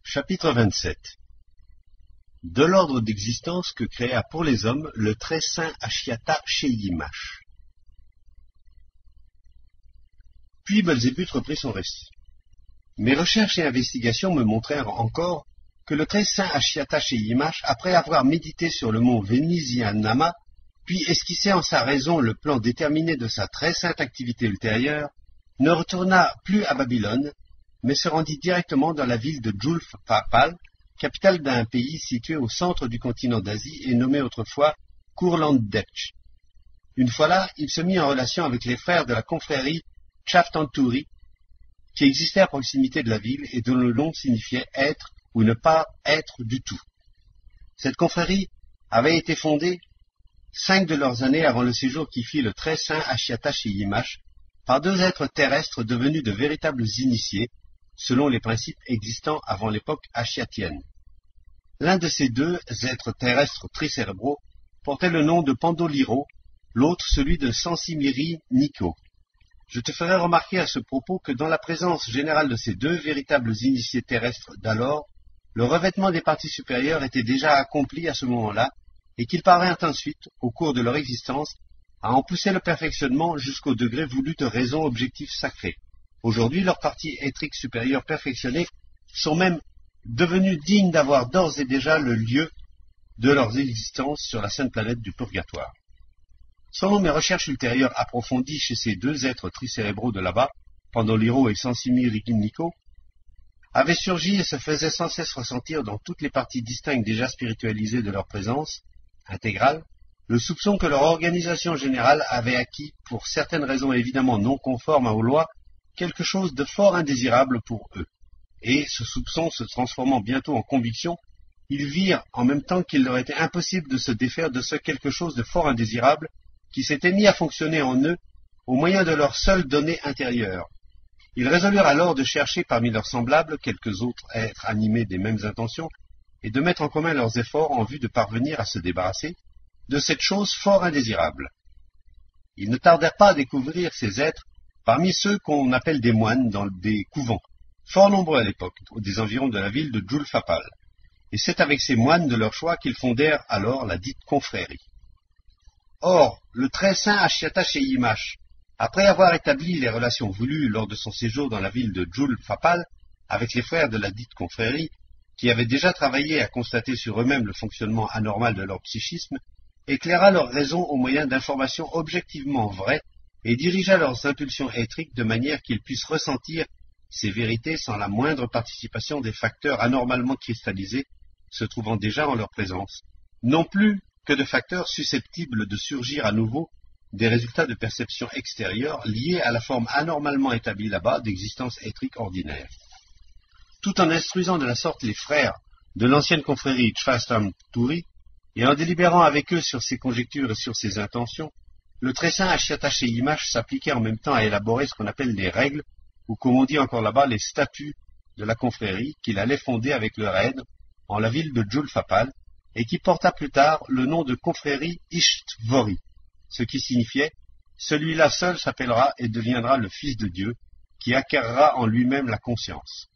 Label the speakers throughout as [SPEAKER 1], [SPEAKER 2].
[SPEAKER 1] Chapitre 27. De l'ordre d'existence que créa pour les hommes le très saint Ashiata Sheyimash. Puis Belzébuth reprit son récit. Mes recherches et investigations me montrèrent encore que le très saint Ashiata Sheyimash, après avoir médité sur le mont Vénisianama, puis esquissé en sa raison le plan déterminé de sa très sainte activité ultérieure, ne retourna plus à Babylone, mais se rendit directement dans la ville de Julf-Papal, capitale d'un pays situé au centre du continent d'Asie et nommé autrefois Kurlandetch. Une fois là, il se mit en relation avec les frères de la confrérie Chaftanturi, qui existaient à proximité de la ville et dont le nom signifiait être ou ne pas être du tout. Cette confrérie avait été fondée 5 de leurs années avant le séjour qui fit le très saint Ashiata Sheyimash par deux êtres terrestres devenus de véritables initiés, selon les principes existants avant l'époque ashiatienne. L'un de ces deux êtres terrestres tricérébraux portait le nom de Pandoliro, l'autre celui de Sensimiri Nikko. Je te ferai remarquer à ce propos que dans la présence générale de ces deux véritables initiés terrestres d'alors, le revêtement des parties supérieures était déjà accompli à ce moment-là, et qu'ils parvinrent ensuite, au cours de leur existence, à en pousser le perfectionnement jusqu'au degré voulu de raison objective sacrée. Aujourd'hui, leurs parties éthriques supérieures perfectionnées sont même devenues dignes d'avoir d'ores et déjà le lieu de leur existence sur la sainte planète du purgatoire. Selon mes recherches ultérieures approfondies chez ces deux êtres tricérébraux de là-bas, Pandoliro et Sensimiri Nikko, avaient surgi et se faisaient sans cesse ressentir dans toutes les parties distinctes déjà spiritualisées de leur présence intégrale, le soupçon que leur organisation générale avait acquis, pour certaines raisons évidemment non conformes aux lois, quelque chose de fort indésirable pour eux. Et, ce soupçon se transformant bientôt en conviction, ils virent en même temps qu'il leur était impossible de se défaire de ce quelque chose de fort indésirable qui s'était mis à fonctionner en eux au moyen de leurs seules données intérieures. Ils résolurent alors de chercher parmi leurs semblables quelques autres êtres animés des mêmes intentions et de mettre en commun leurs efforts en vue de parvenir à se débarrasser de cette chose fort indésirable. Ils ne tardèrent pas à découvrir ces êtres parmi ceux qu'on appelle des moines dans des couvents, fort nombreux à l'époque, des environs de la ville de Julfapal. Et c'est avec ces moines de leur choix qu'ils fondèrent alors la dite confrérie. Or, le très saint Ashiata Sheyimash, après avoir établi les relations voulues lors de son séjour dans la ville de Julfapal avec les frères de la dite confrérie, qui avaient déjà travaillé à constater sur eux-mêmes le fonctionnement anormal de leur psychisme, éclaira leurs raisons au moyen d'informations objectivement vraies et dirigea leurs impulsions éthriques de manière qu'ils puissent ressentir ces vérités sans la moindre participation des facteurs anormalement cristallisés se trouvant déjà en leur présence, non plus que de facteurs susceptibles de surgir à nouveau des résultats de perception extérieure liés à la forme anormalement établie là-bas d'existence éthrique ordinaire. Tout en instruisant de la sorte les frères de l'ancienne confrérie Chaftanturi, et en délibérant avec eux sur ses conjectures et sur ses intentions, le très saint Ashiata Sheyimash s'appliquait en même temps à élaborer ce qu'on appelle les règles, ou comme on dit encore là-bas, les statuts de la confrérie qu'il allait fonder avec leur aide en la ville de Julfapal, et qui porta plus tard le nom de confrérie Ishtvori, ce qui signifiait « celui-là seul s'appellera et deviendra le Fils de Dieu, qui acquérera en lui-même la conscience ».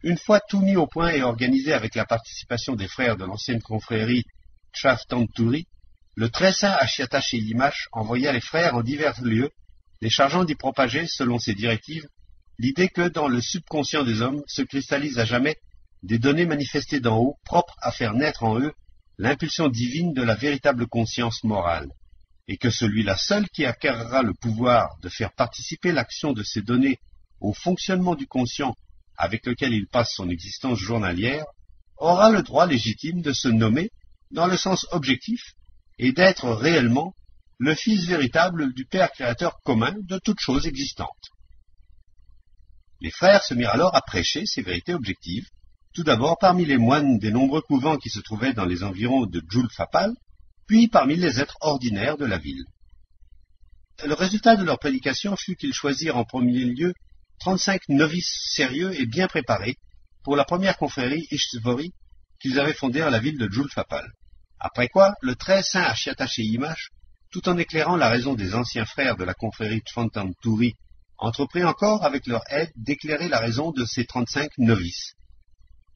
[SPEAKER 1] Une fois tout mis au point et organisé avec la participation des frères de l'ancienne confrérie Chaftanturi, le très saint Ashiata Sheyimash envoya les frères en divers lieux, les chargeant d'y propager, selon ses directives, l'idée que dans le subconscient des hommes se cristallisent à jamais des données manifestées d'en haut, propres à faire naître en eux l'impulsion divine de la véritable conscience morale, et que celui-là seul qui acquérera le pouvoir de faire participer l'action de ces données au fonctionnement du conscient avec lequel il passe son existence journalière, aura le droit légitime de se nommer, dans le sens objectif, et d'être réellement le Fils véritable du Père créateur commun de toutes choses existantes. Les frères se mirent alors à prêcher ces vérités objectives, tout d'abord parmi les moines des nombreux couvents qui se trouvaient dans les environs de Julfapal, puis parmi les êtres ordinaires de la ville. Le résultat de leur prédication fut qu'ils choisirent en premier lieu 35 novices sérieux et bien préparés pour la première confrérie Ishtvori qu'ils avaient fondée à la ville de Julfapal. Après quoi, le très saint Ashiata Sheyimash, tout en éclairant la raison des anciens frères de la confrérie Chaftanturi, entreprit encore avec leur aide d'éclairer la raison de ces 35 novices.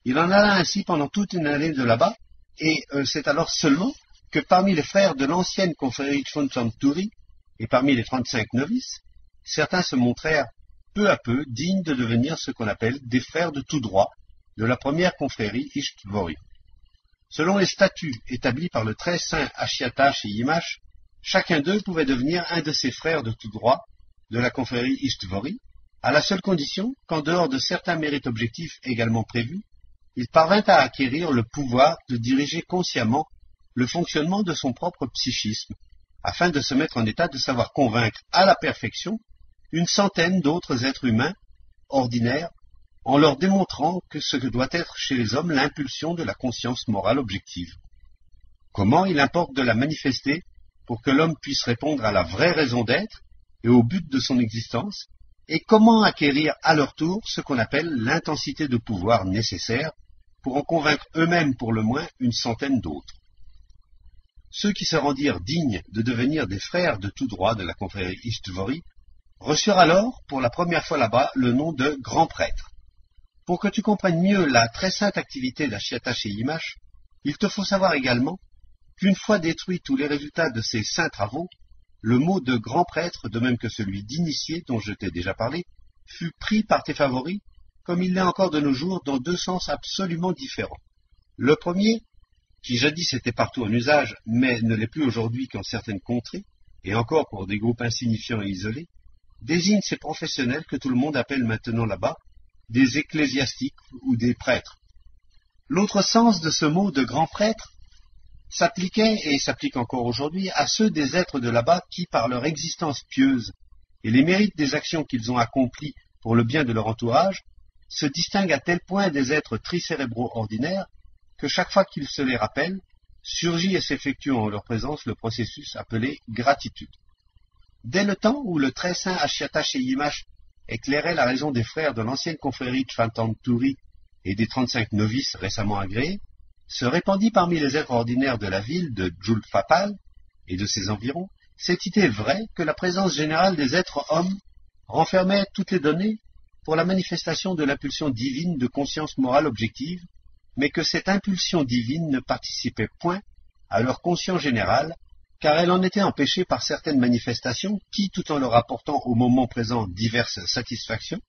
[SPEAKER 1] Il en alla ainsi pendant toute une année de là-bas, et c'est alors seulement que parmi les frères de l'ancienne confrérie Chonchanturi, et parmi les 35 novices, certains se montrèrent peu à peu dignes de devenir ce qu'on appelle des frères de tout droit de la première confrérie Ishtvori. Selon les statuts établis par le très saint Ashiata chez Yimash, chacun d'eux pouvait devenir un de ses frères de tout droit de la confrérie Ishtvori, à la seule condition qu'en dehors de certains mérites objectifs également prévus, il parvint à acquérir le pouvoir de diriger consciemment le fonctionnement de son propre psychisme, afin de se mettre en état de savoir convaincre à la perfection une centaine d'autres êtres humains ordinaires, en leur démontrant que ce que doit être chez les hommes l'impulsion de la conscience morale objective. Comment il importe de la manifester pour que l'homme puisse répondre à la vraie raison d'être et au but de son existence, et comment acquérir à leur tour ce qu'on appelle l'intensité de pouvoir nécessaire pour en convaincre eux-mêmes pour le moins une centaine d'autres. Ceux qui se rendirent dignes de devenir des frères de tout droit de la confrérie Ishtvori reçurent alors, pour la première fois là-bas, le nom de grands prêtres. Pour que tu comprennes mieux la très sainte activité d'Ashiata chez Yimash, il te faut savoir également qu'une fois détruits tous les résultats de ces saints travaux, le mot de grand prêtre, de même que celui d'initié dont je t'ai déjà parlé, fut pris par tes favoris, comme il l'est encore de nos jours, dans deux sens absolument différents. Le premier, qui jadis était partout en usage, mais ne l'est plus aujourd'hui qu'en certaines contrées, et encore pour des groupes insignifiants et isolés, désigne ces professionnels que tout le monde appelle maintenant là-bas des ecclésiastiques ou des prêtres. L'autre sens de ce mot de grand prêtre s'appliquait et s'applique encore aujourd'hui à ceux des êtres de là-bas qui, par leur existence pieuse et les mérites des actions qu'ils ont accomplies pour le bien de leur entourage, se distinguent à tel point des êtres tricérébraux ordinaires que chaque fois qu'ils se les rappellent, surgit et s'effectue en leur présence le processus appelé gratitude. Dès le temps où le très saint Ashiata chez Yimash éclairait la raison des frères de l'ancienne confrérie Chantanturi et des 35 novices récemment agréés, se répandit parmi les êtres ordinaires de la ville de Julfapal et de ses environs cette idée vraie que la présence générale des êtres hommes renfermait toutes les données pour la manifestation de l'impulsion divine de conscience morale objective, mais que cette impulsion divine ne participait point à leur conscience générale, car elle en était empêchée par certaines manifestations qui, tout en leur apportant au moment présent diverses satisfactions,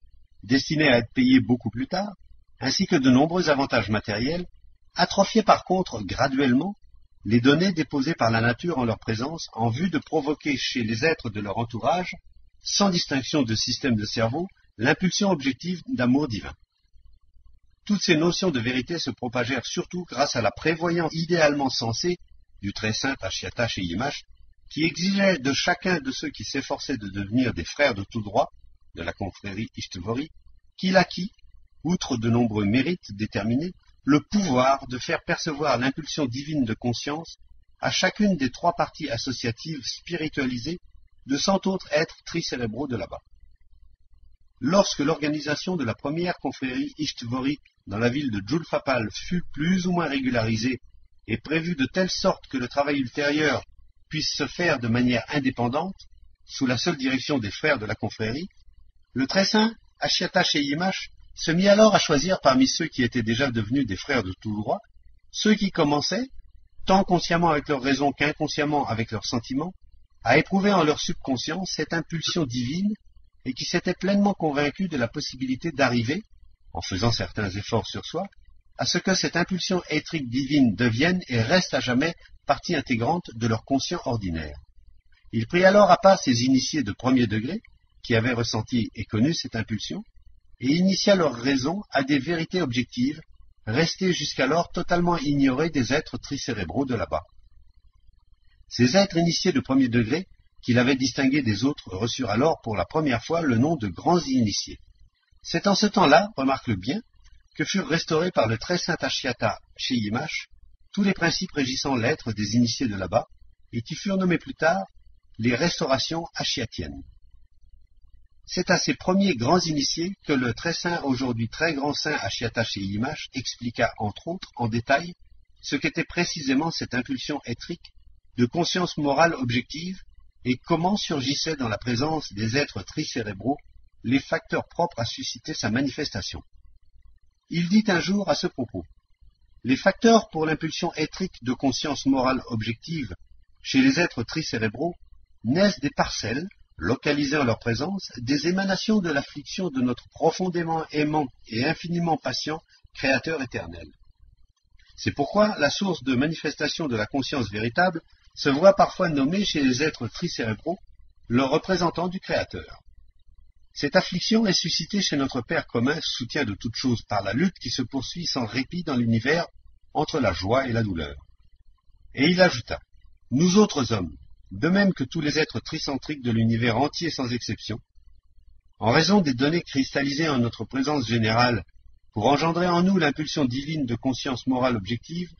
[SPEAKER 1] destinées à être payées beaucoup plus tard, ainsi que de nombreux avantages matériels, atrophiaient par contre graduellement les données déposées par la nature en leur présence en vue de provoquer chez les êtres de leur entourage, sans distinction de système de cerveau, l'impulsion objective d'amour divin. Toutes ces notions de vérité se propagèrent surtout grâce à la prévoyance idéalement sensée du très saint Ashiata chez Yimash, qui exigeait de chacun de ceux qui s'efforçaient de devenir des frères de tout droit de la confrérie Ishtvori, qu'il acquit, outre de nombreux mérites déterminés, le pouvoir de faire percevoir l'impulsion divine de conscience à chacune des trois parties associatives spiritualisées de 100 autres êtres tricérébraux de là-bas. Lorsque l'organisation de la première confrérie Ishtvori dans la ville de Julfapal fut plus ou moins régularisée et prévue de telle sorte que le travail ultérieur puisse se faire de manière indépendante, sous la seule direction des frères de la confrérie, le très saint Ashiata chez Yimash se mit alors à choisir parmi ceux qui étaient déjà devenus des frères de tout droit, ceux qui commençaient, tant consciemment avec leur raison qu'inconsciemment avec leurs sentiments, à éprouver en leur subconscience cette impulsion divine et qui s'étaient pleinement convaincus de la possibilité d'arriver, en faisant certains efforts sur soi, à ce que cette impulsion éthrique divine devienne et reste à jamais partie intégrante de leur conscient ordinaire. Il prit alors à part ces initiés de premier degré, qui avaient ressenti et connu cette impulsion, et initia leur raison à des vérités objectives, restées jusqu'alors totalement ignorées des êtres tricérébraux de là-bas. Ces êtres initiés de premier degré, qu'il avait distingués des autres, reçurent alors pour la première fois le nom de grands initiés. C'est en ce temps-là, remarque-le bien, que furent restaurés par le très saint Ashiata chez Yimash tous les principes régissant l'être des initiés de là-bas, et qui furent nommés plus tard les restaurations ashiatiennes. C'est à ces premiers grands initiés que le très saint, aujourd'hui très grand saint Ashiata chez Yimash expliqua entre autres en détail ce qu'était précisément cette impulsion éthrique de conscience morale objective et comment surgissaient dans la présence des êtres tricérébraux les facteurs propres à susciter sa manifestation. Il dit un jour à ce propos: les facteurs pour l'impulsion éthrique de conscience morale objective chez les êtres tricérébraux naissent des parcelles, localisées en leur présence, des émanations de l'affliction de notre profondément aimant et infiniment patient Créateur éternel. C'est pourquoi la source de manifestation de la conscience véritable se voit parfois nommée chez les êtres tricérébraux le représentant du Créateur. Cette affliction est suscitée chez notre Père commun, soutien de toutes choses par la lutte qui se poursuit sans répit dans l'univers entre la joie et la douleur. Et il ajouta: nous autres hommes, de même que tous les êtres tricentriques de l'univers entier sans exception, en raison des données cristallisées en notre présence générale pour engendrer en nous l'impulsion divine de conscience morale objective,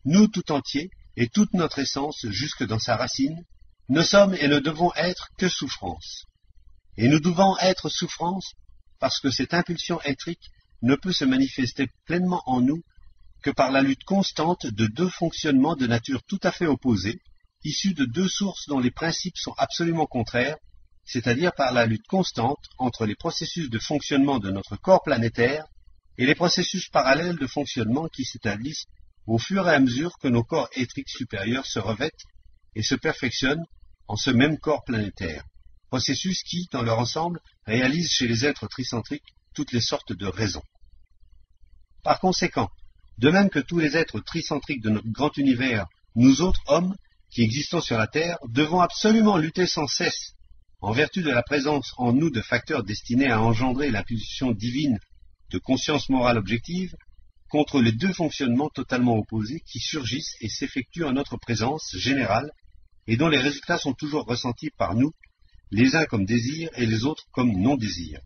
[SPEAKER 1] nous tout entiers et toute notre essence jusque dans sa racine, ne sommes et ne devons être que souffrance. Et nous devons être souffrance parce que cette impulsion éthrique ne peut se manifester pleinement en nous que par la lutte constante de deux fonctionnements de nature tout à fait opposée, issus de deux sources dont les principes sont absolument contraires, c'est-à-dire par la lutte constante entre les processus de fonctionnement de notre corps planétaire et les processus parallèles de fonctionnement qui s'établissent au fur et à mesure que nos corps éthriques supérieurs se revêtent et se perfectionnent en ce même corps planétaire, processus qui, dans leur ensemble, réalisent chez les êtres tricentriques toutes les sortes de raisons. Par conséquent, de même que tous les êtres tricentriques de notre grand univers, nous autres hommes, qui existons sur la Terre, devons absolument lutter sans cesse, en vertu de la présence en nous de facteurs destinés à engendrer l'impulsion divine de conscience morale objective, contre les deux fonctionnements totalement opposés qui surgissent et s'effectuent en notre présence générale et dont les résultats sont toujours ressentis par nous, les uns comme désir et les autres comme non-désir.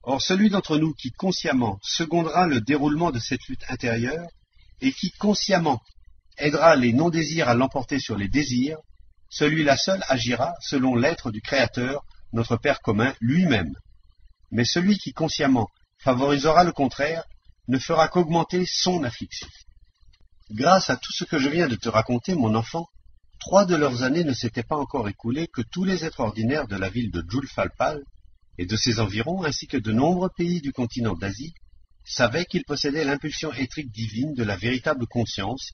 [SPEAKER 1] Or, celui d'entre nous qui consciemment secondera le déroulement de cette lutte intérieure et qui consciemment aidera les non-désirs à l'emporter sur les désirs, celui-là seul agira selon l'être du Créateur, notre Père commun lui-même. Mais celui qui consciemment favorisera le contraire ne fera qu'augmenter son affliction. Grâce à tout ce que je viens de te raconter, mon enfant, 3 de leurs années ne s'étaient pas encore écoulées que tous les êtres ordinaires de la ville de Julfalpal et de ses environs, ainsi que de nombreux pays du continent d'Asie, savaient qu'ils possédaient l'impulsion éthrique divine de la véritable conscience,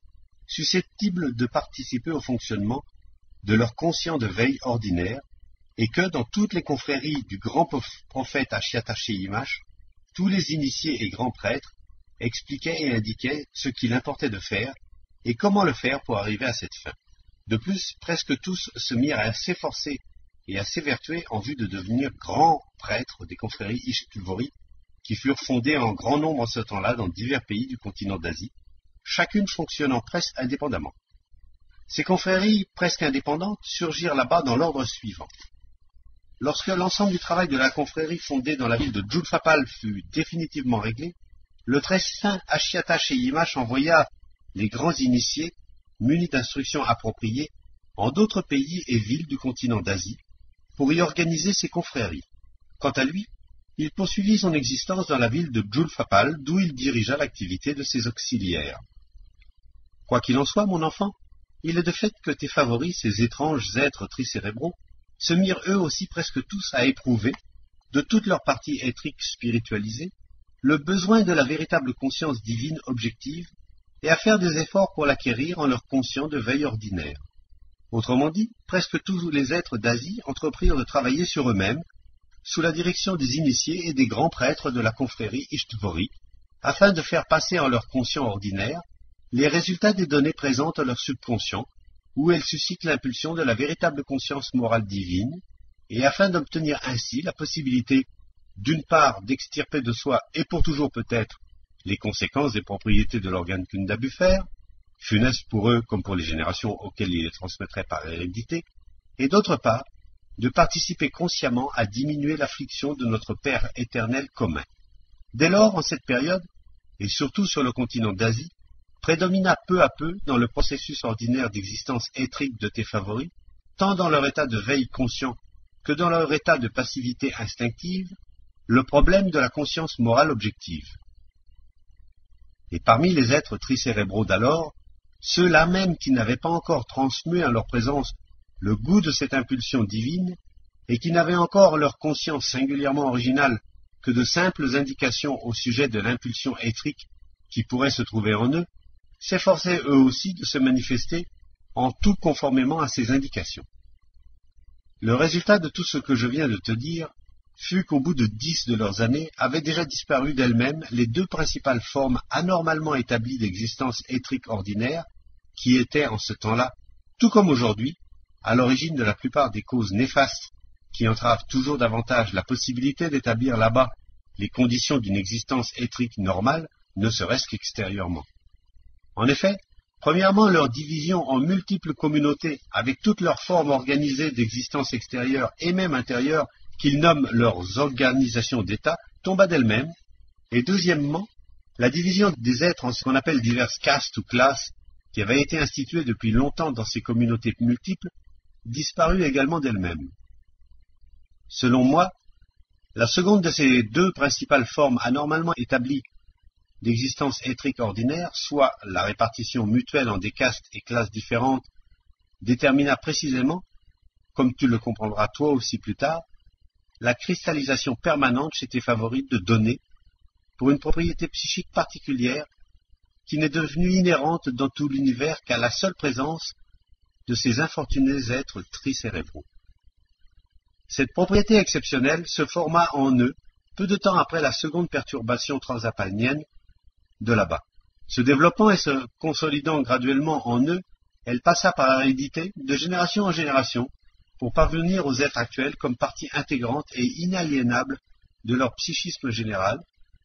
[SPEAKER 1] susceptible de participer au fonctionnement de leur conscient de veille ordinaire, et que, dans toutes les confréries du grand prophète Ashiata-Sheyimash, tous les initiés et grands prêtres expliquaient et indiquaient ce qu'il importait de faire, et comment le faire pour arriver à cette fin. De plus, presque tous se mirent à s'efforcer et à s'évertuer en vue de devenir grands prêtres des confréries Ishtuvori, qui furent fondées en grand nombre en ce temps-là dans divers pays du continent d'Asie, chacune fonctionnant presque indépendamment. Ces confréries presque indépendantes surgirent là-bas dans l'ordre suivant. Lorsque l'ensemble du travail de la confrérie fondée dans la ville de Julfapal fut définitivement réglé, le très saint Ashiata-Sheyimash envoya les grands initiés, munis d'instructions appropriées, en d'autres pays et villes du continent d'Asie, pour y organiser ses confréries. Quant à lui, il poursuivit son existence dans la ville de Julfapal, d'où il dirigea l'activité de ses auxiliaires. Quoi qu'il en soit, mon enfant, il est de fait que tes favoris, ces étranges êtres tricérébraux, se mirent eux aussi presque tous à éprouver, de toute leur partie éthrique spiritualisée, le besoin de la véritable conscience divine objective, et à faire des efforts pour l'acquérir en leur conscient de veille ordinaire. Autrement dit, presque tous les êtres d'Asie entreprirent de travailler sur eux-mêmes, sous la direction des initiés et des grands prêtres de la confrérie Ishtvori, afin de faire passer en leur conscient ordinaire les résultats des données présentes à leur subconscient, où elles suscitent l'impulsion de la véritable conscience morale divine, et afin d'obtenir ainsi la possibilité, d'une part, d'extirper de soi, et pour toujours peut-être, les conséquences des propriétés de l'organe Kunda-Buffer, funestes pour eux comme pour les générations auxquelles ils les transmettraient par hérédité, et d'autre part, de participer consciemment à diminuer l'affliction de notre Père éternel commun. Dès lors, en cette période, et surtout sur le continent d'Asie, prédomina peu à peu dans le processus ordinaire d'existence éthrique de tes favoris, tant dans leur état de veille conscient que dans leur état de passivité instinctive, le problème de la conscience morale objective. Et parmi les êtres tricérébraux d'alors, ceux-là même qui n'avaient pas encore transmué en leur présence le goût de cette impulsion divine, et qui n'avaient encore leur conscience singulièrement originale que de simples indications au sujet de l'impulsion éthrique qui pourrait se trouver en eux, s'efforçaient eux aussi de se manifester en tout conformément à ces indications. Le résultat de tout ce que je viens de te dire fut qu'au bout de 10 de leurs années avaient déjà disparu d'elles-mêmes les deux principales formes anormalement établies d'existence éthrique ordinaire qui étaient en ce temps-là, tout comme aujourd'hui, à l'origine de la plupart des causes néfastes qui entravent toujours davantage la possibilité d'établir là-bas les conditions d'une existence éthrique normale, ne serait-ce qu'extérieurement. En effet, premièrement, leur division en multiples communautés, avec toutes leurs formes organisées d'existence extérieure et même intérieure, qu'ils nomment leurs organisations d'État, tomba d'elle-même, et deuxièmement, la division des êtres en ce qu'on appelle diverses castes ou classes, qui avait été instituée depuis longtemps dans ces communautés multiples, disparut également d'elle-même. Selon moi, la seconde de ces deux principales formes anormalement établies d'existence éthrique ordinaire, soit la répartition mutuelle en des castes et classes différentes, détermina précisément, comme tu le comprendras toi aussi plus tard, la cristallisation permanente chez tes favorites de données pour une propriété psychique particulière qui n'est devenue inhérente dans tout l'univers qu'à la seule présence de ces infortunés êtres tricérébraux. Cette propriété exceptionnelle se forma en eux peu de temps après la seconde perturbation transalpinienne de là-bas. Se développant et se consolidant graduellement en eux, elle passa par hérédité de génération en génération pour parvenir aux êtres actuels comme partie intégrante et inaliénable de leur psychisme général,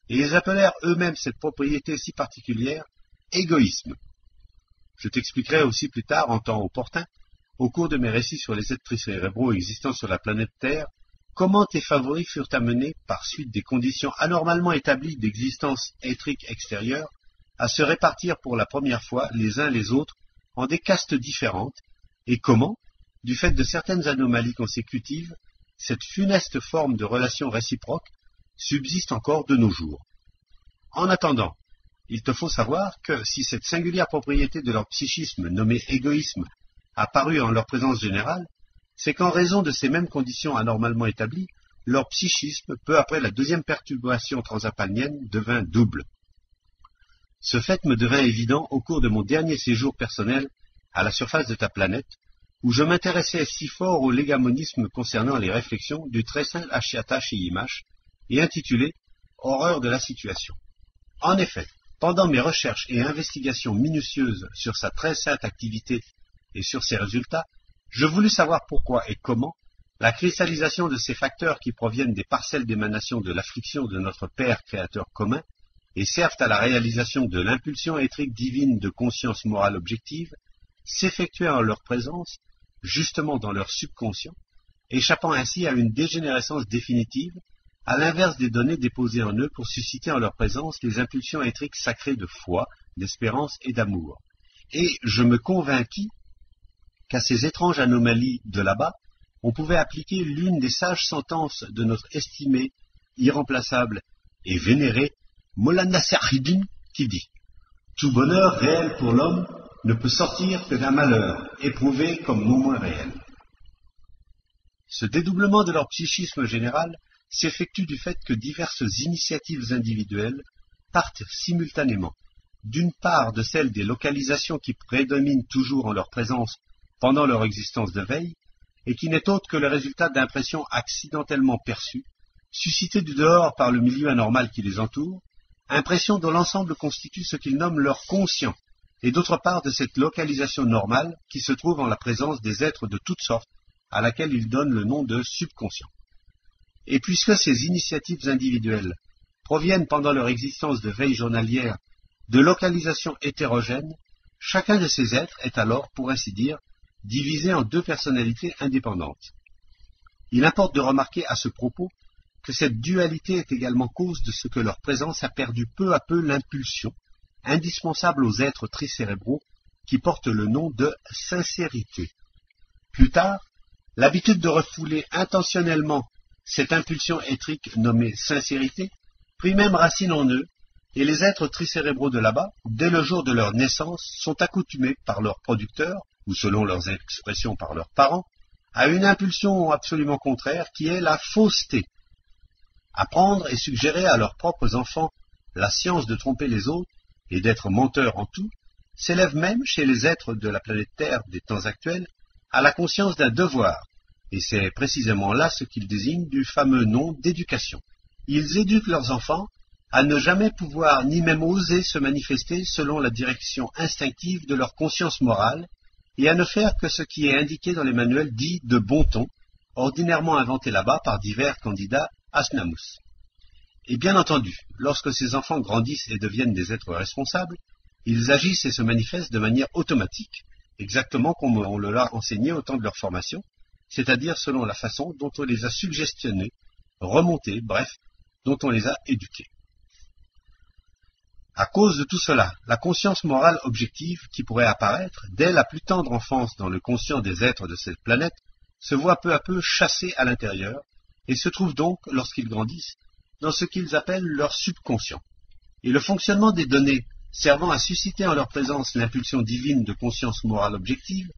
[SPEAKER 1] et ils appelèrent eux-mêmes cette propriété si particulière égoïsme. Je t'expliquerai aussi plus tard, en temps opportun, au cours de mes récits sur les êtres tricérébraux existant sur la planète Terre, comment tes favoris furent amenés, par suite des conditions anormalement établies d'existence éthrique extérieure, à se répartir pour la première fois les uns les autres en des castes différentes, et comment, du fait de certaines anomalies consécutives, cette funeste forme de relation réciproque subsiste encore de nos jours. En attendant, il te faut savoir que si cette singulière propriété de leur psychisme nommée égoïsme apparut en leur présence générale, c'est qu'en raison de ces mêmes conditions anormalement établies, leur psychisme, peu après la deuxième perturbation transalpinienne, devint double. Ce fait me devint évident au cours de mon dernier séjour personnel à la surface de ta planète, où je m'intéressais si fort au légamonisme concernant les réflexions du très saint Ashiata Shiyimash, et intitulé « Horreur de la situation ». En effet, pendant mes recherches et investigations minutieuses sur sa très sainte activité et sur ses résultats, je voulus savoir pourquoi et comment la cristallisation de ces facteurs qui proviennent des parcelles d'émanation de l'affliction de notre Père créateur commun et servent à la réalisation de l'impulsion éthrique divine de conscience morale objective s'effectuait en leur présence, justement dans leur subconscient, échappant ainsi à une dégénérescence définitive, à l'inverse des données déposées en eux pour susciter en leur présence les impulsions éthriques sacrées de foi, d'espérance et d'amour. Et je me convainquis qu'à ces étranges anomalies de là-bas, on pouvait appliquer l'une des sages sentences de notre estimé, irremplaçable et vénéré Molana Sahidin, qui dit « Tout bonheur réel pour l'homme ne peut sortir que d'un malheur, éprouvé comme non moins réel. » Ce dédoublement de leur psychisme général s'effectue du fait que diverses initiatives individuelles partent simultanément, d'une part de celles des localisations qui prédominent toujours en leur présence pendant leur existence de veille, et qui n'est autre que le résultat d'impressions accidentellement perçues, suscitées du dehors par le milieu anormal qui les entoure, impressions dont l'ensemble constitue ce qu'ils nomment leur conscient, et d'autre part de cette localisation normale qui se trouve en la présence des êtres de toutes sortes, à laquelle ils donnent le nom de subconscient. Et puisque ces initiatives individuelles proviennent pendant leur existence de veille journalière de localisations hétérogènes, chacun de ces êtres est alors, pour ainsi dire, divisé en deux personnalités indépendantes. Il importe de remarquer à ce propos que cette dualité est également cause de ce que leur présence a perdu peu à peu l'impulsion, indispensable aux êtres tricérébraux, qui portent le nom de sincérité. Plus tard, l'habitude de refouler intentionnellement cette impulsion éthrique nommée sincérité prit même racine en eux, et les êtres tricérébraux de là-bas, dès le jour de leur naissance, sont accoutumés par leurs producteurs, ou selon leurs expressions par leurs parents, à une impulsion absolument contraire qui est la fausseté. apprendre et suggérer à leurs propres enfants la science de tromper les autres et d'être menteurs en tout, s'élève même chez les êtres de la planète Terre des temps actuels à la conscience d'un devoir, et c'est précisément là ce qu'ils désignent du fameux nom d'éducation. Ils éduquent leurs enfants à ne jamais pouvoir ni même oser se manifester selon la direction instinctive de leur conscience morale et à ne faire que ce qui est indiqué dans les manuels dits de bon ton, ordinairement inventés là-bas par divers candidats Asnamus. Et bien entendu, lorsque ces enfants grandissent et deviennent des êtres responsables, ils agissent et se manifestent de manière automatique, exactement comme on le l'a enseigné au temps de leur formation, c'est-à-dire selon la façon dont on les a suggestionnés, remontés, bref, dont on les a éduqués. À cause de tout cela, la conscience morale objective qui pourrait apparaître dès la plus tendre enfance dans le conscient des êtres de cette planète se voit peu à peu chassée à l'intérieur et se trouve donc, lorsqu'ils grandissent, dans ce qu'ils appellent leur subconscient. Et le fonctionnement des données servant à susciter en leur présence l'impulsion divine de conscience morale objective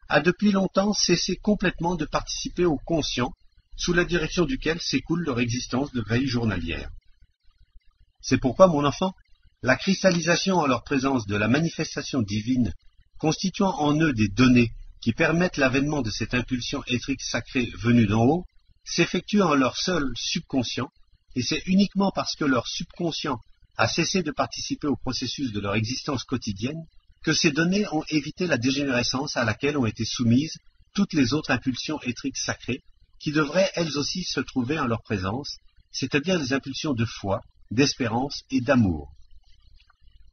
[SPEAKER 1] a depuis longtemps cessé complètement de participer au conscient sous la direction duquel s'écoule leur existence de veille journalière. C'est pourquoi, mon enfant, la cristallisation en leur présence de la manifestation divine constituant en eux des données qui permettent l'avènement de cette impulsion éthrique sacrée venue d'en haut s'effectue en leur seul subconscient, et c'est uniquement parce que leur subconscient a cessé de participer au processus de leur existence quotidienne que ces données ont évité la dégénérescence à laquelle ont été soumises toutes les autres impulsions éthriques sacrées qui devraient elles aussi se trouver en leur présence, c'est-à-dire les impulsions de foi, d'espérance et d'amour.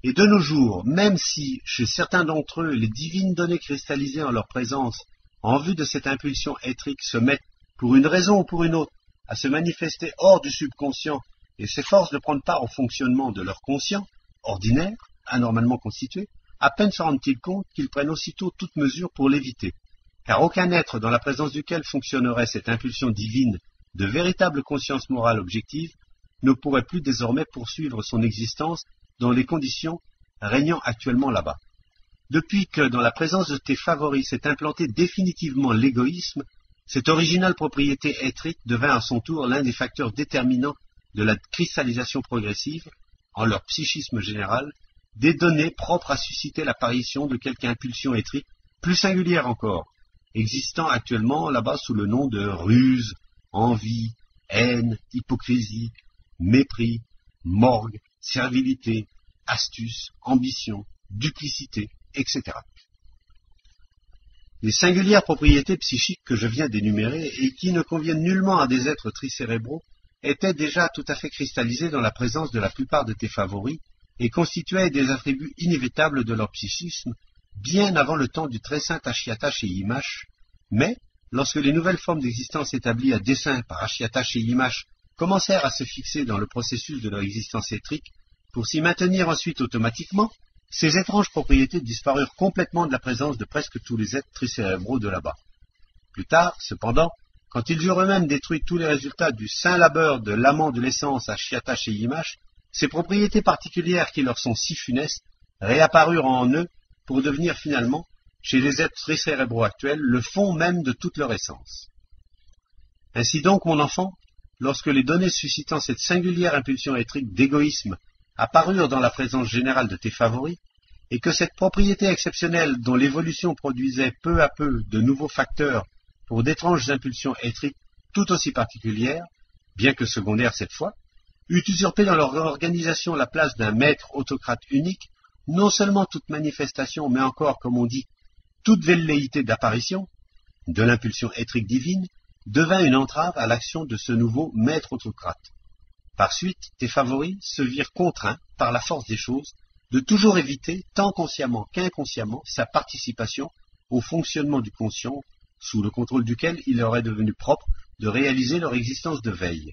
[SPEAKER 1] Et de nos jours, même si, chez certains d'entre eux, les divines données cristallisées en leur présence, en vue de cette impulsion éthrique, se mettent, pour une raison ou pour une autre, à se manifester hors du subconscient et s'efforcent de prendre part au fonctionnement de leur conscient, ordinaire, anormalement constitué, à peine se rendent-ils compte qu'ils prennent aussitôt toute mesure pour l'éviter, car aucun être dans la présence duquel fonctionnerait cette impulsion divine de véritable conscience morale objective ne pourrait plus désormais poursuivre son existence dans les conditions régnant actuellement là-bas. Depuis que, dans la présence de tes favoris, s'est implanté définitivement l'égoïsme, cette originale propriété éthrique devint à son tour l'un des facteurs déterminants de la cristallisation progressive, en leur psychisme général, des données propres à susciter l'apparition de quelque impulsion éthrique plus singulière encore, existant actuellement là-bas sous le nom de ruse, envie, haine, hypocrisie, mépris, morgue, servilité, astuce, ambition, duplicité, etc. Les singulières propriétés psychiques que je viens d'énumérer et qui ne conviennent nullement à des êtres tricérébraux étaient déjà tout à fait cristallisées dans la présence de la plupart de tes favoris et constituaient des attributs inévitables de leur psychisme bien avant le temps du très saint Ashiatash et Yimash, mais lorsque les nouvelles formes d'existence établies à dessein par Ashiatash et Yimash commencèrent à se fixer dans le processus de leur existence éthrique, pour s'y maintenir ensuite automatiquement, ces étranges propriétés disparurent complètement de la présence de presque tous les êtres tricérébraux de là-bas. Plus tard, cependant, quand ils eurent eux-mêmes détruit tous les résultats du saint labeur de l'amant de l'essence Ashiatash et Yimash, ces propriétés particulières qui leur sont si funestes réapparurent en eux pour devenir finalement, chez les êtres tricérébraux actuels, le fond même de toute leur essence. Ainsi donc, mon enfant, lorsque les données suscitant cette singulière impulsion éthrique d'égoïsme apparurent dans la présence générale de tes favoris, et que cette propriété exceptionnelle dont l'évolution produisait peu à peu de nouveaux facteurs pour d'étranges impulsions éthriques tout aussi particulières, bien que secondaires cette fois, eût usurpé dans leur organisation la place d'un maître autocrate unique, non seulement toute manifestation, mais encore, comme on dit, toute velléité d'apparition de l'impulsion éthrique divine, devint une entrave à l'action de ce nouveau maître autocrate. Par suite, tes favoris se virent contraints, par la force des choses, de toujours éviter, tant consciemment qu'inconsciemment, sa participation au fonctionnement du conscient, sous le contrôle duquel il leur est devenu propre de réaliser leur existence de veille.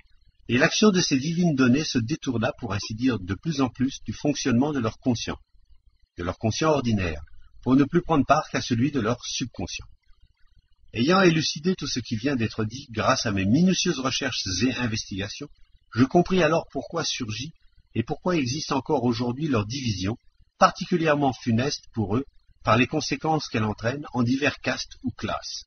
[SPEAKER 1] Et l'action de ces divines données se détourna, pour ainsi dire, de plus en plus du fonctionnement de leur conscient ordinaire, pour ne plus prendre part qu'à celui de leur subconscient. Ayant élucidé tout ce qui vient d'être dit grâce à mes minutieuses recherches et investigations, je compris alors pourquoi surgit et pourquoi existe encore aujourd'hui leur division, particulièrement funeste pour eux, par les conséquences qu'elle entraîne en divers castes ou classes.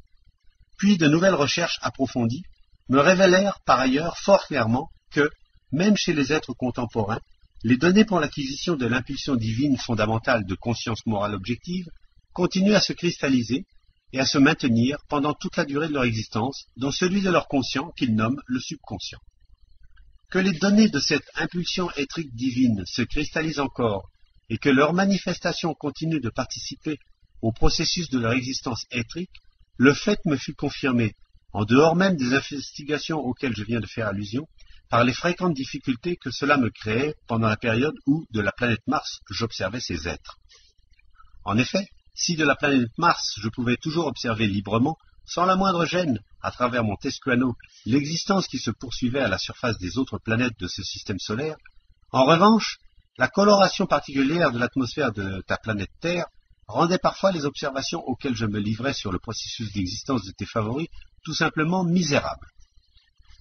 [SPEAKER 1] Puis de nouvelles recherches approfondies me révélèrent par ailleurs fort clairement que, même chez les êtres contemporains, les données pour l'acquisition de l'impulsion divine fondamentale de conscience morale objective continuent à se cristalliser et à se maintenir pendant toute la durée de leur existence dans celui de leur conscient qu'ils nomment le subconscient. Que les données de cette impulsion éthrique divine se cristallisent encore et que leur manifestation continue de participer au processus de leur existence éthrique, le fait me fut confirmé, en dehors même des investigations auxquelles je viens de faire allusion, par les fréquentes difficultés que cela me créait pendant la période où, de la planète Mars, j'observais ces êtres. En effet, si de la planète Mars je pouvais toujours observer librement, sans la moindre gêne, à travers mon Tescuano, l'existence qui se poursuivait à la surface des autres planètes de ce système solaire, en revanche, la coloration particulière de l'atmosphère de ta planète Terre rendait parfois les observations auxquelles je me livrais sur le processus d'existence de tes favoris tout simplement misérables.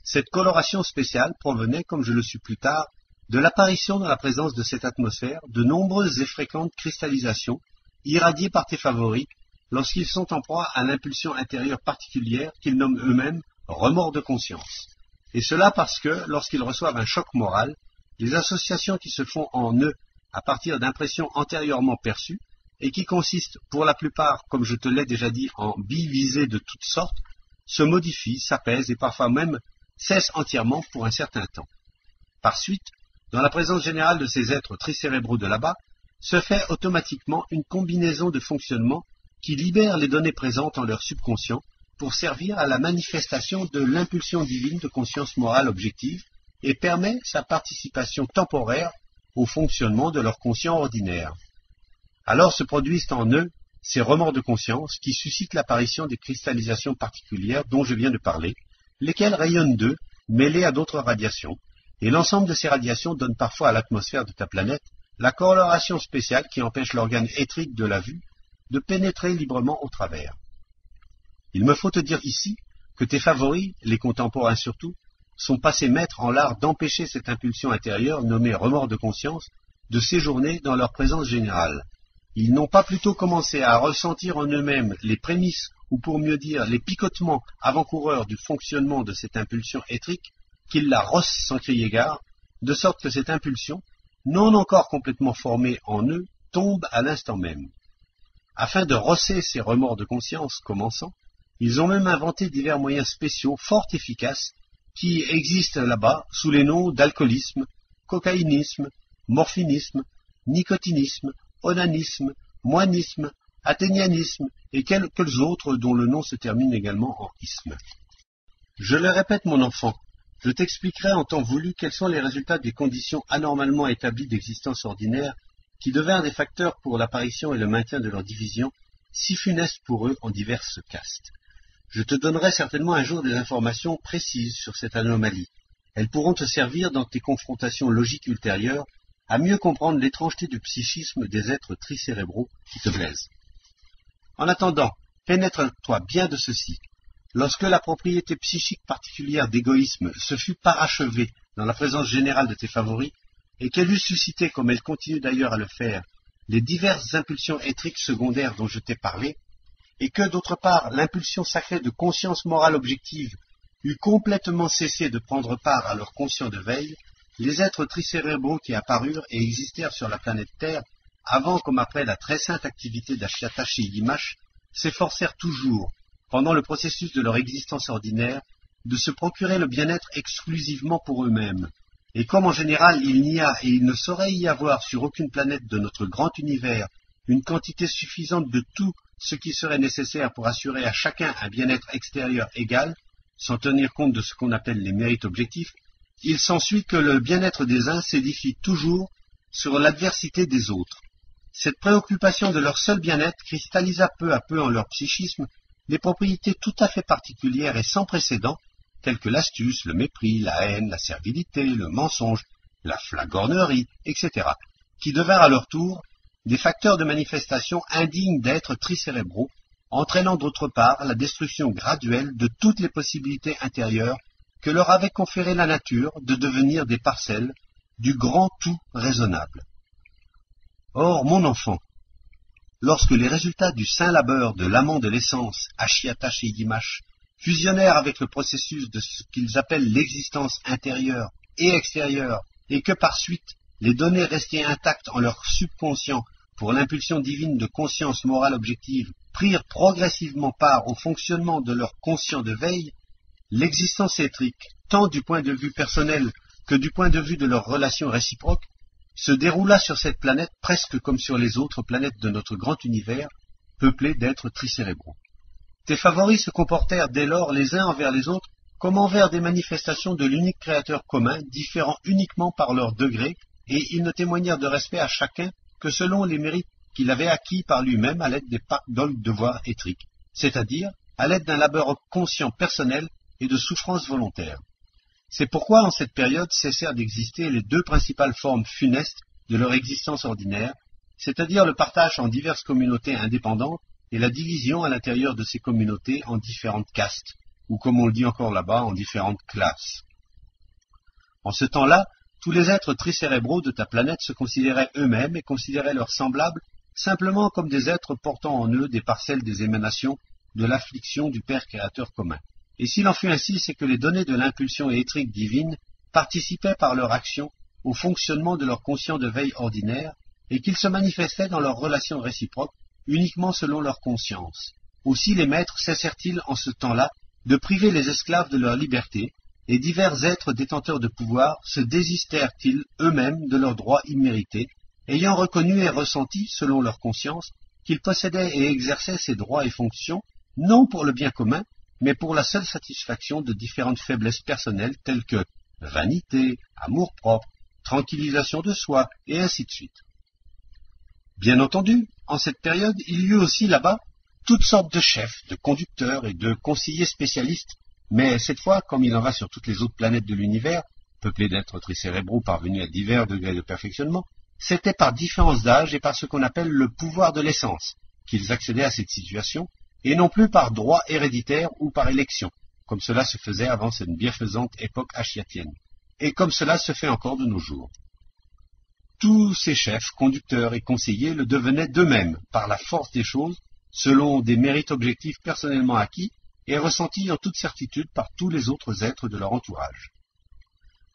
[SPEAKER 1] Cette coloration spéciale provenait, comme je le sus plus tard, de l'apparition dans la présence de cette atmosphère de nombreuses et fréquentes cristallisations irradiées par tes favoris lorsqu'ils sont en proie à l'impulsion intérieure particulière qu'ils nomment eux-mêmes remords de conscience. Et cela parce que, lorsqu'ils reçoivent un choc moral, les associations qui se font en eux à partir d'impressions antérieurement perçues, et qui consistent pour la plupart, comme je te l'ai déjà dit, en bivisées de toutes sortes, se modifient, s'apaisent et parfois même cessent entièrement pour un certain temps. Par suite, dans la présence générale de ces êtres tricérébraux de là-bas, se fait automatiquement une combinaison de fonctionnements qui libère les données présentes en leur subconscient pour servir à la manifestation de l'impulsion divine de conscience morale objective et permet sa participation temporaire au fonctionnement de leur conscient ordinaire. Alors se produisent en eux ces remords de conscience qui suscitent l'apparition des cristallisations particulières dont je viens de parler, lesquelles rayonnent d'eux, mêlées à d'autres radiations, et l'ensemble de ces radiations donne parfois à l'atmosphère de ta planète la coloration spéciale qui empêche l'organe éthrique de la vue de pénétrer librement au travers. Il me faut te dire ici que tes favoris, les contemporains surtout, sont passés maîtres en l'art d'empêcher cette impulsion intérieure nommée remords de conscience de séjourner dans leur présence générale. Ils n'ont pas plutôt commencé à ressentir en eux-mêmes les prémices, ou pour mieux dire les picotements avant-coureurs du fonctionnement de cette impulsion éthrique, qu'ils la rossent sans crier gare, de sorte que cette impulsion, non encore complètement formée en eux, tombe à l'instant même. Afin de rosser ces remords de conscience commençant, ils ont même inventé divers moyens spéciaux fort efficaces qui existent là-bas sous les noms d'alcoolisme, cocaïnisme, morphinisme, nicotinisme, onanisme, moinisme, athénianisme et quelques autres dont le nom se termine également en isme. Je le répète, mon enfant, je t'expliquerai en temps voulu quels sont les résultats des conditions anormalement établies d'existence ordinaire qui devinrent des facteurs pour l'apparition et le maintien de leur division, si funestes pour eux en diverses castes. Je te donnerai certainement un jour des informations précises sur cette anomalie. Elles pourront te servir dans tes confrontations logiques ultérieures à mieux comprendre l'étrangeté du psychisme des êtres tricérébraux qui te plaisent. En attendant, pénètre-toi bien de ceci. Lorsque la propriété psychique particulière d'égoïsme se fut parachevée dans la présence générale de tes favoris, et qu'elle eût suscité, comme elle continue d'ailleurs à le faire, les diverses impulsions éthriques secondaires dont je t'ai parlé, et que, d'autre part, l'impulsion sacrée de conscience morale objective eût complètement cessé de prendre part à leur conscient de veille, les êtres tricérébraux qui apparurent et existèrent sur la planète Terre, avant comme après la très sainte activité d'Ashiata chez Yimash, s'efforcèrent toujours, pendant le processus de leur existence ordinaire, de se procurer le bien-être exclusivement pour eux-mêmes. Et comme en général il n'y a et il ne saurait y avoir sur aucune planète de notre grand univers une quantité suffisante de tout ce qui serait nécessaire pour assurer à chacun un bien-être extérieur égal, sans tenir compte de ce qu'on appelle les mérites objectifs, il s'ensuit que le bien-être des uns s'édifie toujours sur l'adversité des autres. Cette préoccupation de leur seul bien-être cristallisa peu à peu en leur psychisme des propriétés tout à fait particulières et sans précédent, telles que l'astuce, le mépris, la haine, la servilité, le mensonge, la flagornerie, etc., qui devinrent à leur tour des facteurs de manifestation indignes d'êtres tricérébraux, entraînant d'autre part la destruction graduelle de toutes les possibilités intérieures que leur avait conféré la nature de devenir des parcelles du grand tout raisonnable. Or, mon enfant, lorsque les résultats du saint labeur de l'amant de l'essence, Ashiata chez Yimash, fusionnèrent avec le processus de ce qu'ils appellent l'existence intérieure et extérieure, et que par suite, les données restées intactes en leur subconscient pour l'impulsion divine de conscience morale objective prirent progressivement part au fonctionnement de leur conscient de veille, l'existence étrique, tant du point de vue personnel que du point de vue de leurs relations réciproques, se déroula sur cette planète presque comme sur les autres planètes de notre grand univers, peuplées d'êtres tricérébraux. Tes favoris se comportèrent dès lors les uns envers les autres comme envers des manifestations de l'unique créateur commun, différents uniquement par leur degré, et ils ne témoignèrent de respect à chacun que selon les mérites qu'il avait acquis par lui-même à l'aide des pactes devoirs étriques, c'est-à-dire à l'aide d'un labeur conscient personnel et de souffrance volontaire. C'est pourquoi en cette période cessèrent d'exister les deux principales formes funestes de leur existence ordinaire, c'est-à-dire le partage en diverses communautés indépendantes et la division à l'intérieur de ces communautés en différentes castes, ou comme on le dit encore là-bas, en différentes classes. En ce temps-là, tous les êtres tricérébraux de ta planète se considéraient eux-mêmes et considéraient leurs semblables simplement comme des êtres portant en eux des parcelles des émanations de l'affliction du Père créateur commun. Et s'il en fut ainsi, c'est que les données de l'impulsion étrique divine participaient par leur action au fonctionnement de leur conscient de veille ordinaire et qu'ils se manifestaient dans leurs relations réciproques uniquement selon leur conscience. Aussi les maîtres cessèrent-ils en ce temps-là de priver les esclaves de leur liberté, et divers êtres détenteurs de pouvoir se désistèrent-ils eux-mêmes de leurs droits immérités, ayant reconnu et ressenti, selon leur conscience, qu'ils possédaient et exerçaient ces droits et fonctions, non pour le bien commun, mais pour la seule satisfaction de différentes faiblesses personnelles telles que vanité, amour-propre, tranquillisation de soi, et ainsi de suite. Bien entendu, en cette période, il y eut aussi là-bas toutes sortes de chefs, de conducteurs et de conseillers spécialistes, mais cette fois, comme il en va sur toutes les autres planètes de l'univers, peuplées d'êtres tricérébraux parvenus à divers degrés de perfectionnement, c'était par différence d'âge et par ce qu'on appelle le pouvoir de l'essence qu'ils accédaient à cette situation, et non plus par droit héréditaire ou par élection, comme cela se faisait avant cette bienfaisante époque ashiatienne, et comme cela se fait encore de nos jours. Tous ces chefs, conducteurs et conseillers le devenaient d'eux-mêmes, par la force des choses, selon des mérites objectifs personnellement acquis et ressentis en toute certitude par tous les autres êtres de leur entourage.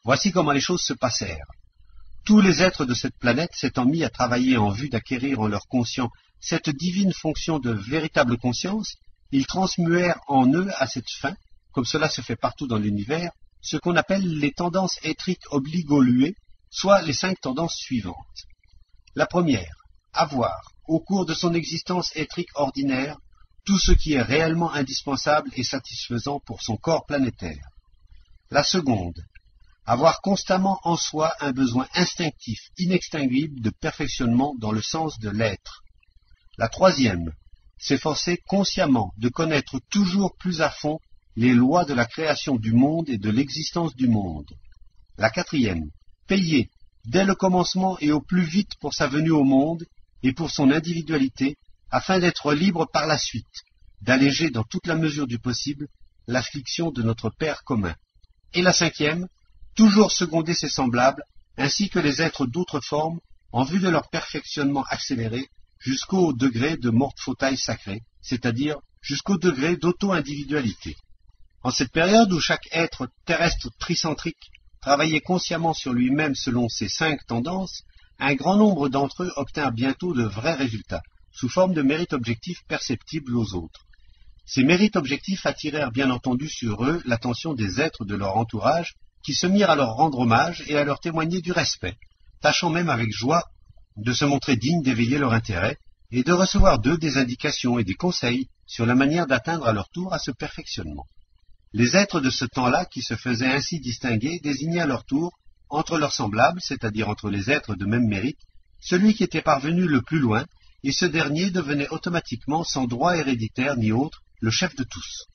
[SPEAKER 1] Voici comment les choses se passèrent. Tous les êtres de cette planète s'étant mis à travailler en vue d'acquérir en leur conscient cette divine fonction de véritable conscience, ils transmuèrent en eux à cette fin, comme cela se fait partout dans l'univers, ce qu'on appelle les tendances étriques obligoluées, soit les 5 tendances suivantes. La première, avoir, au cours de son existence étrique ordinaire, tout ce qui est réellement indispensable et satisfaisant pour son corps planétaire. La seconde, avoir constamment en soi un besoin instinctif, inextinguible de perfectionnement dans le sens de l'être. La troisième, s'efforcer consciemment de connaître toujours plus à fond les lois de la création du monde et de l'existence du monde. La quatrième, payer, dès le commencement et au plus vite pour sa venue au monde et pour son individualité, afin d'être libre par la suite, d'alléger dans toute la mesure du possible l'affliction de notre Père commun. Et la cinquième, toujours seconder ses semblables, ainsi que les êtres d'autres formes, en vue de leur perfectionnement accéléré, jusqu'au degré de morte-fautaille sacrée, c'est-à-dire jusqu'au degré d'auto-individualité. En cette période où chaque être terrestre tricentrique travaillait consciemment sur lui-même selon ces 5 tendances, un grand nombre d'entre eux obtinrent bientôt de vrais résultats, sous forme de mérites objectifs perceptibles aux autres. Ces mérites objectifs attirèrent bien entendu sur eux l'attention des êtres de leur entourage, qui se mirent à leur rendre hommage et à leur témoigner du respect, tâchant même avec joie de se montrer dignes d'éveiller leur intérêt et de recevoir d'eux des indications et des conseils sur la manière d'atteindre à leur tour à ce perfectionnement. Les êtres de ce temps-là, qui se faisaient ainsi distinguer, désignaient à leur tour, entre leurs semblables, c'est-à-dire entre les êtres de même mérite, celui qui était parvenu le plus loin, et ce dernier devenait automatiquement, sans droit héréditaire ni autre, le chef de tous.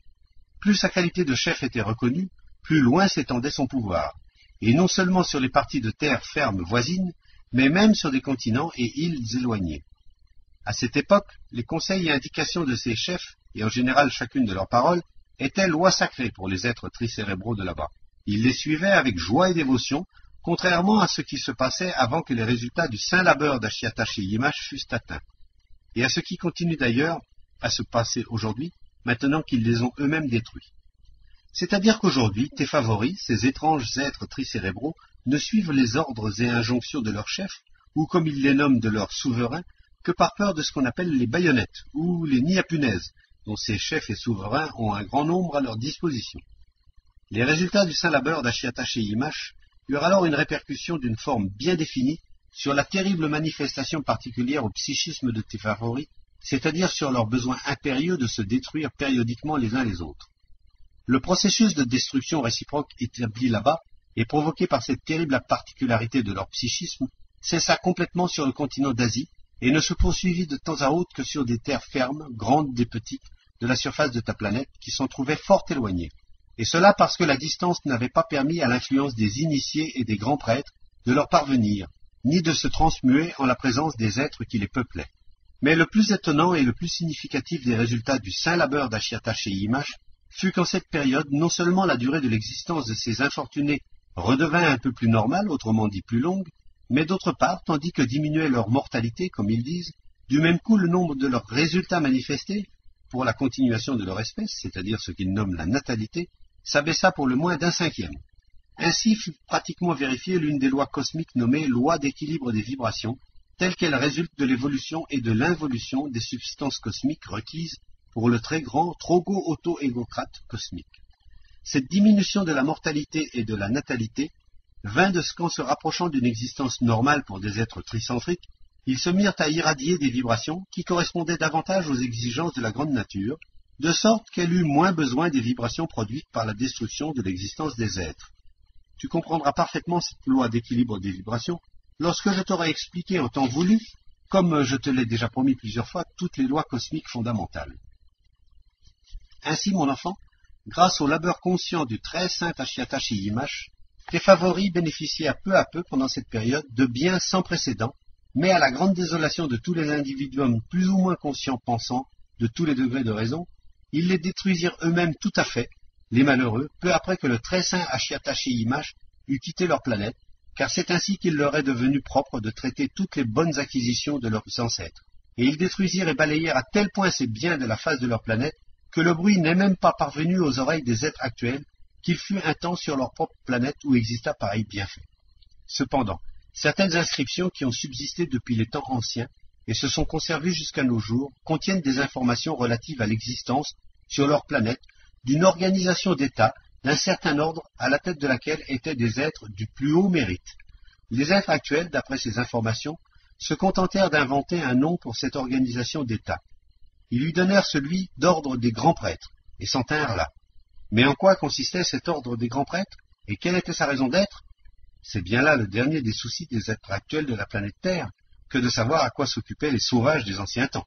[SPEAKER 1] Plus sa qualité de chef était reconnue, plus loin s'étendait son pouvoir, et non seulement sur les parties de terre fermes voisines, mais même sur des continents et îles éloignées. À cette époque, les conseils et indications de ces chefs, et en général chacune de leurs paroles, étaient lois sacrées pour les êtres tricérébraux de là-bas. Ils les suivaient avec joie et dévotion, contrairement à ce qui se passait avant que les résultats du saint labeur d'Ashiata chez Yimash fussent atteints, et à ce qui continue d'ailleurs à se passer aujourd'hui, maintenant qu'ils les ont eux-mêmes détruits. C'est-à-dire qu'aujourd'hui, tes favoris, ces étranges êtres tricérébraux, ne suivent les ordres et injonctions de leur chef, ou comme ils les nomment de leur souverain, que par peur de ce qu'on appelle les baïonnettes, ou les niapunaises, dont ces chefs et souverains ont un grand nombre à leur disposition. Les résultats du saint labeur d'Ashiata chez Imash eurent alors une répercussion d'une forme bien définie sur la terrible manifestation particulière au psychisme de tes favoris, c'est-à-dire sur leur besoin impérieux de se détruire périodiquement les uns les autres. Le processus de destruction réciproque établi là-bas et provoqué par cette terrible particularité de leur psychisme cessa complètement sur le continent d'Asie et ne se poursuivit de temps à autre que sur des terres fermes, grandes et petites, de la surface de ta planète, qui s'en trouvaient fort éloignées. Et cela parce que la distance n'avait pas permis à l'influence des initiés et des grands prêtres de leur parvenir, ni de se transmuer en la présence des êtres qui les peuplaient. Mais le plus étonnant et le plus significatif des résultats du saint labeur d'Ashiata chez Imash fut qu'en cette période, non seulement la durée de l'existence de ces infortunés redevint un peu plus normale, autrement dit plus longue, mais d'autre part, tandis que diminuait leur mortalité, comme ils disent, du même coup le nombre de leurs résultats manifestés, pour la continuation de leur espèce, c'est-à-dire ce qu'ils nomment la natalité, s'abaissa pour le moins d'1/5. Ainsi fut pratiquement vérifiée l'une des lois cosmiques nommées loi d'équilibre des vibrations, telle qu'elle résulte de l'évolution et de l'involution des substances cosmiques requises pour le très grand trogo-auto-égocrate cosmique. Cette diminution de la mortalité et de la natalité vint de ce qu'en se rapprochant d'une existence normale pour des êtres tricentriques, ils se mirent à irradier des vibrations qui correspondaient davantage aux exigences de la grande nature, de sorte qu'elle eut moins besoin des vibrations produites par la destruction de l'existence des êtres. Tu comprendras parfaitement cette loi d'équilibre des vibrations lorsque je t'aurai expliqué en temps voulu, comme je te l'ai déjà promis plusieurs fois, toutes les lois cosmiques fondamentales. Ainsi, mon enfant, grâce au labeur conscient du très saint Ashiata chez Imash, tes favoris bénéficièrent peu à peu pendant cette période de biens sans précédent, mais à la grande désolation de tous les individuums plus ou moins conscients pensants de tous les degrés de raison, ils les détruisirent eux-mêmes tout à fait, les malheureux, peu après que le très saint Ashiata chez Imash eut quitté leur planète, car c'est ainsi qu'il leur est devenu propre de traiter toutes les bonnes acquisitions de leurs ancêtres. Et ils détruisirent et balayèrent à tel point ces biens de la face de leur planète, que le bruit n'est même pas parvenu aux oreilles des êtres actuels, qu'il fut un temps sur leur propre planète où exista pareil bienfait. Cependant, certaines inscriptions qui ont subsisté depuis les temps anciens et se sont conservées jusqu'à nos jours contiennent des informations relatives à l'existence, sur leur planète, d'une organisation d'État d'un certain ordre à la tête de laquelle étaient des êtres du plus haut mérite. Les êtres actuels, d'après ces informations, se contentèrent d'inventer un nom pour cette organisation d'État. Ils lui donnèrent celui d'ordre des grands prêtres, et s'en tinrent là. Mais en quoi consistait cet ordre des grands prêtres, et quelle était sa raison d'être? C'est bien là le dernier des soucis des êtres actuels de la planète Terre, que de savoir à quoi s'occupaient les sauvages des anciens temps.